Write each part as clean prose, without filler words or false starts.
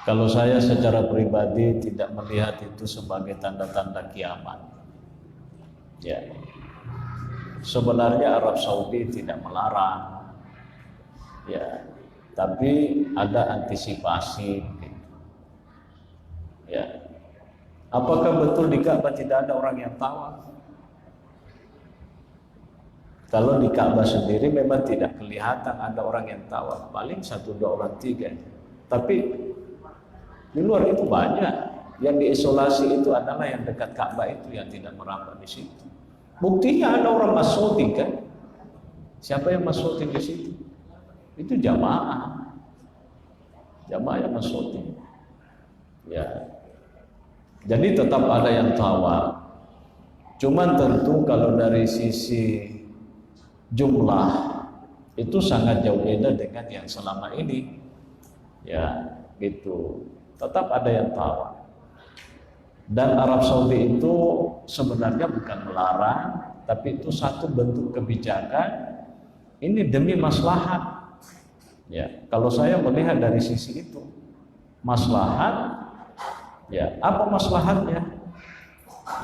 Kalau saya secara pribadi tidak melihat itu sebagai tanda-tanda kiamat. Ya. Sebenarnya Arab Saudi tidak melarang. Ya. Tapi ada antisipasi. Ya. Apakah betul di Ka'bah tidak ada orang yang tawaf? Kalau di Ka'bah sendiri memang tidak kelihatan ada orang yang tawaf, paling 1, 2 orang, 3. Tapi di luar itu banyak. Yang diisolasi itu adalah yang dekat Ka'bah itu yang tidak merapat di situ. Buktinya ada orang masjid kan? Siapa yang masjid di situ? Itu jamaah. Jamaah yang masjid. Ya. Jadi tetap ada yang tawaf. Cuman tentu kalau dari sisi jumlah itu sangat jauh beda dengan yang selama ini. Ya, gitu. Tetap ada yang tawaf. Dan Arab Saudi itu sebenarnya bukan melarang, tapi itu satu bentuk kebijakan. Ini demi maslahat. Ya, kalau saya melihat dari sisi itu, maslahat. Ya, apa maslahatnya?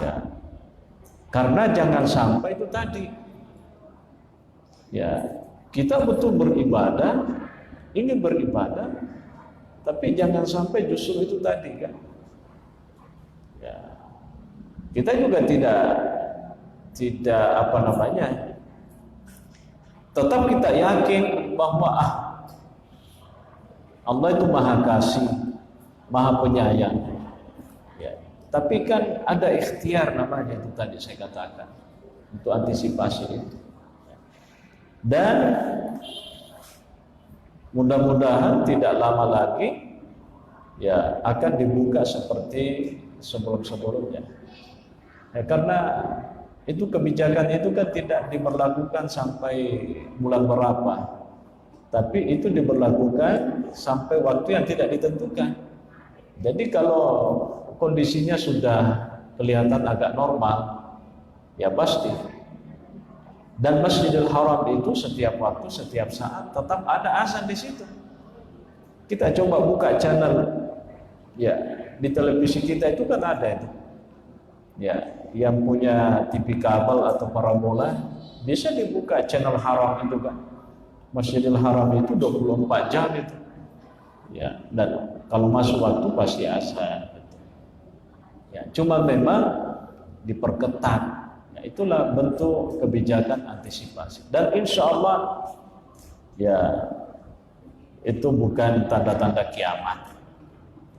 Ya, karena jangan sampai itu tadi. Ya, kita betul beribadah, ini beribadah, tapi jangan sampai justru itu tadi kan. Ya. Kita juga tidak apa namanya. Tetap kita yakin bahwa Allah itu Maha Kasih, Maha Penyayang. Ya. Tapi kan ada ikhtiar namanya itu tadi saya katakan untuk antisipasi itu. Dan mudah-mudahan tidak lama lagi ya akan dibuka seperti sebelum-sebelumnya. Ya, karena itu kebijakan itu kan tidak diberlakukan sampai bulan berapa, tapi itu diberlakukan sampai waktu yang tidak ditentukan. Jadi kalau kondisinya sudah kelihatan agak normal, ya pasti. Dan Masjidil Haram itu setiap waktu, setiap saat tetap ada azan di situ. Kita coba buka channel, ya di televisi kita itu kan ada itu. Ya, yang punya TV kabel atau parabola bisa dibuka channel Haram itu kan. Masjidil Haram itu 24 jam itu. Ya, dan kalau masuk waktu pasti azan. Ya, cuma memang diperketat. Itulah bentuk kebijakan antisipasi. Dan insya Allah ya itu bukan tanda-tanda kiamat.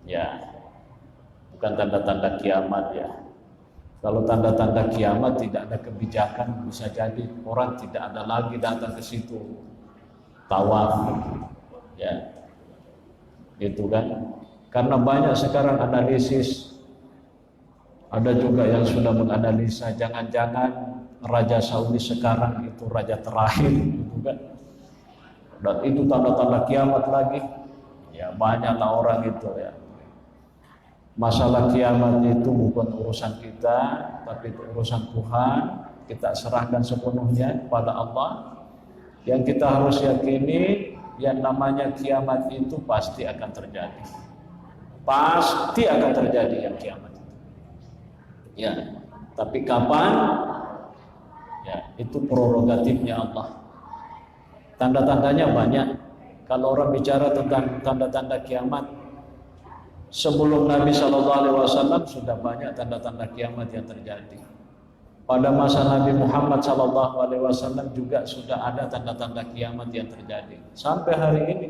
Ya, bukan tanda-tanda kiamat ya. Kalau tanda-tanda kiamat tidak ada kebijakan, bisa jadi orang tidak ada lagi datang ke situ tawaf. Ya, gitu kan. Karena banyak sekarang analisis. Ada juga yang sudah menganalisa jangan-jangan Raja Saudi sekarang itu raja terakhir gitu kan. Dan itu tanda-tanda kiamat lagi. Ya banyaklah orang itu ya. Masalah kiamat itu bukan urusan kita, tapi itu urusan Tuhan. Kita serahkan sepenuhnya kepada Allah. Yang kita harus yakini yang namanya kiamat itu pasti akan terjadi. Pasti akan terjadi yang kiamat. Ya, tapi kapan? Ya, itu prerogatifnya Allah. Tanda-tandanya banyak. Kalau orang bicara tentang tanda-tanda kiamat, sebelum Nabi SAW sudah banyak tanda-tanda kiamat yang terjadi. Pada masa Nabi Muhammad SAW juga sudah ada tanda-tanda kiamat yang terjadi. Sampai hari ini.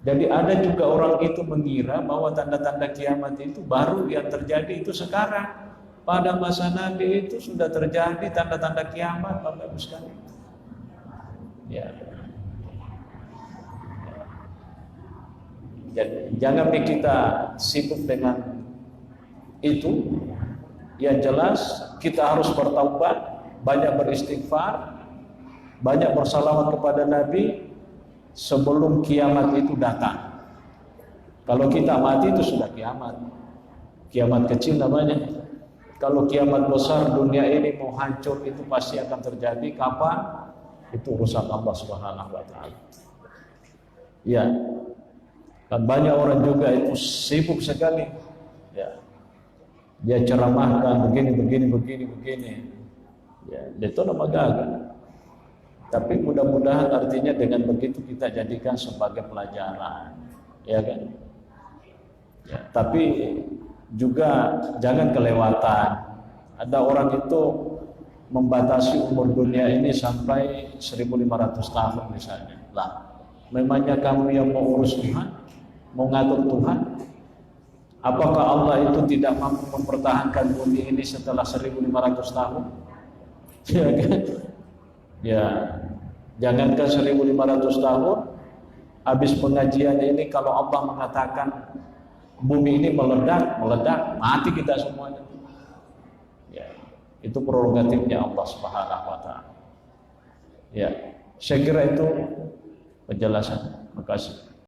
Jadi ada juga orang itu mengira bahwa tanda-tanda kiamat itu baru yang terjadi itu sekarang. Pada masa Nabi itu sudah terjadi tanda-tanda kiamat, Bapak Ibu sekalian. Ya. Jadi, jangan kita sibuk dengan itu. Yang jelas kita harus bertaubat, banyak beristighfar, banyak bersalawat kepada Nabi sebelum kiamat itu datang. Kalau kita mati itu sudah kiamat. Kiamat kecil namanya. Kalau kiamat besar dunia ini mau hancur itu pasti akan terjadi. Kapan? Itu urusan Allah Subhanahu wa taala. Ya. Kan banyak orang juga itu sibuk sekali, ya. Dia ceramahkan begini. Ya, itu nama gagal. Tapi mudah-mudahan artinya dengan begitu kita jadikan sebagai pelajaran, ya kan? Ya, tapi juga jangan kelewatan. Ada orang itu membatasi umur dunia ini sampai 1500 tahun misalnya. Lah, memangnya kamu yang mau urus Tuhan, mau ngatur Tuhan? Apakah Allah itu tidak mampu mempertahankan bumi ini setelah 1500 tahun? Ya kan? Ya, jangankan 1500 tahun, habis pengajian ini kalau Allah mengatakan bumi ini meledak, mati kita semuanya. Ya, itu prerogatifnya Allah Subhanahu wa taala. Ya, saya kira itu penjelasan. Terima kasih.